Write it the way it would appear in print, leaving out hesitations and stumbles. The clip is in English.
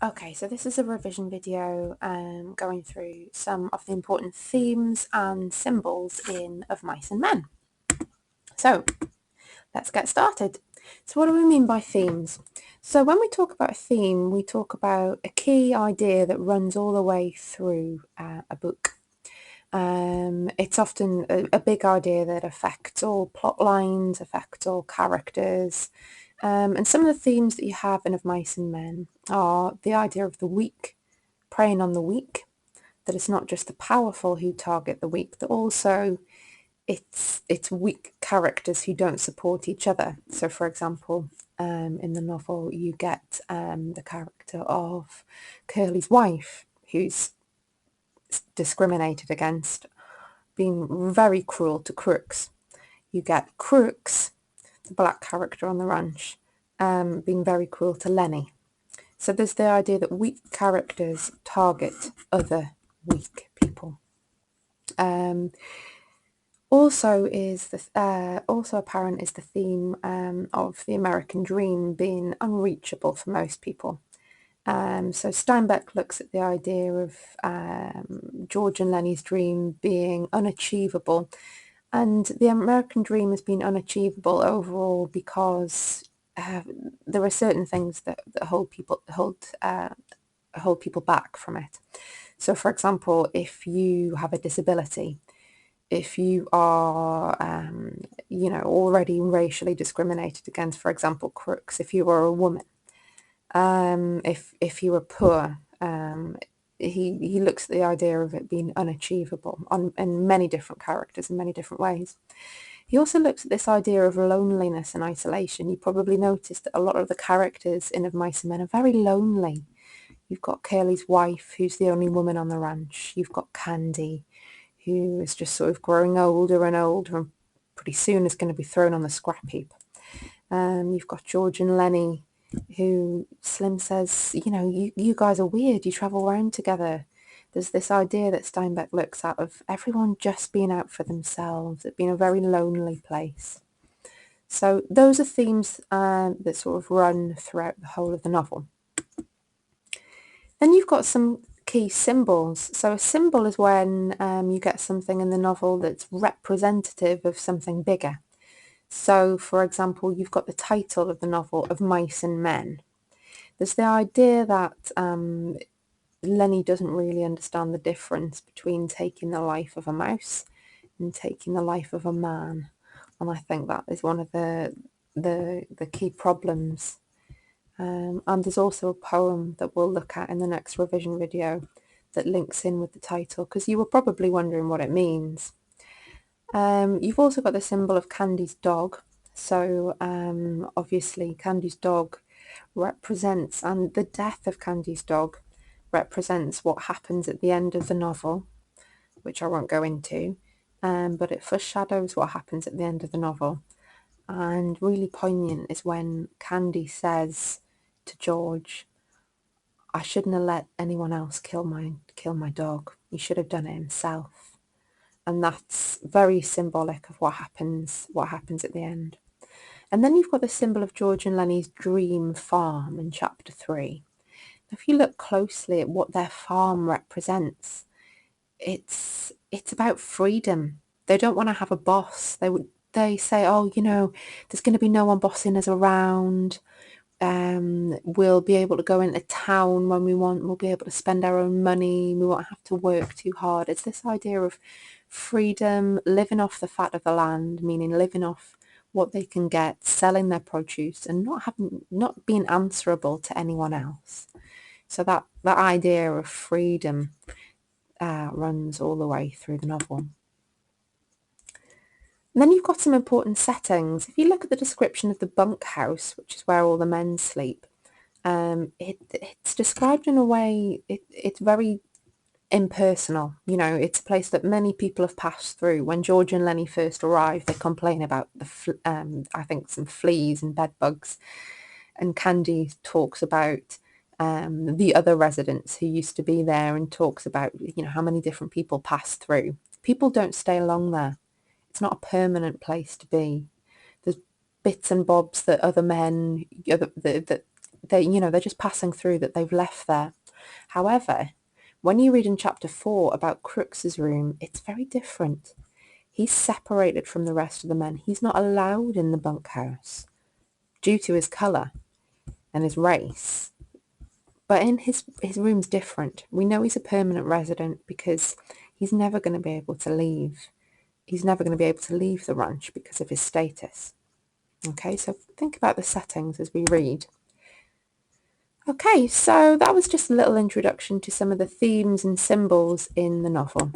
Okay, so this is a revision video going through some of the important themes and symbols in Of Mice and Men. So let's get started. So what do we mean by themes? So when we talk about a theme, we talk about a key idea that runs all the way through a book. It's often a big idea that affects all plot lines, affects all characters. And some of the themes that you have in Of Mice and Men are the idea of the weak, preying on the weak, that it's not just the powerful who target the weak, that also it's weak characters who don't support each other. So for example, in the novel you get the character of Curly's wife, who's discriminated against, being very cruel to Crooks. You get Crooks, the black character on the ranch, being very cruel to Lenny. So there's the idea that weak characters target other weak people. Also apparent is the theme of the American dream being unreachable for most people. So Steinbeck looks at the idea of George and Lenny's dream being unachievable, and the American dream has been unachievable overall because there are certain things that hold people back from it. So, for example, if you have a disability, if you are, already racially discriminated against, for example, Crooks, if you are a woman, if you were poor, he looks at the idea of it being unachievable in many different characters in many different ways. He also looks at this idea of loneliness and isolation. You probably noticed that a lot of the characters in Of Mice and Men are very lonely. You've got Curly's wife, who's the only woman on the ranch. You've got Candy, who is just sort of growing older and older and pretty soon is going to be thrown on the scrap heap. You've got George and Lenny, who Slim says, you guys are weird, you travel around together. There's this idea that Steinbeck looks at of everyone just being out for themselves, it being a very lonely place. So those are themes that sort of run throughout the whole of the novel. Then you've got some key symbols. So a symbol is when you get something in the novel that's representative of something bigger. So, for example, you've got the title of the novel, Of Mice and Men. There's the idea that Lenny doesn't really understand the difference between taking the life of a mouse and taking the life of a man. And I think that is one of the key problems. And there's also a poem that we'll look at in the next revision video that links in with the title, because you were probably wondering what it means. You've also got the symbol of Candy's dog. So obviously Candy's dog represents, and the death of Candy's dog represents what happens at the end of the novel, which I won't go into, but it foreshadows what happens at the end of the novel. And really poignant is when Candy says to George, I shouldn't have let anyone else kill my dog. He should have done it himself. And that's very symbolic of what happens at the end. And then you've got the symbol of George and Lenny's dream farm in chapter 3. If you look closely at what their farm represents, it's about freedom. They don't want to have a boss. They say, oh, there's going to be no one bossing us around. We'll be able to go into town when we want. We'll be able to spend our own money. We won't have to work too hard. It's this idea of freedom, living off the fat of the land, meaning living off what they can get, selling their produce, and not being answerable to anyone else. So that idea of freedom runs all the way through the novel. And then you've got some important settings. If you look at the description of the bunkhouse, which is where all the men sleep, it's described in a way, it's very impersonal. It's a place that many people have passed through. When George and Lenny first arrive, they complain about I think some fleas and bed bugs, and Candy talks about the other residents who used to be there and talks about how many different people pass through. People don't stay long there. It's not a permanent place to be. There's bits and bobs that other men, that they're just passing through, that they've left there. However, when you read in chapter 4 about Crooks's room, it's very different. He's separated from the rest of the men. He's not allowed in the bunkhouse due to his colour and his race. But in his room's different. We know he's a permanent resident because he's never going to be able to leave. He's never going to be able to leave the ranch because of his status. Okay, so think about the settings as we read. Okay, so that was just a little introduction to some of the themes and symbols in the novel.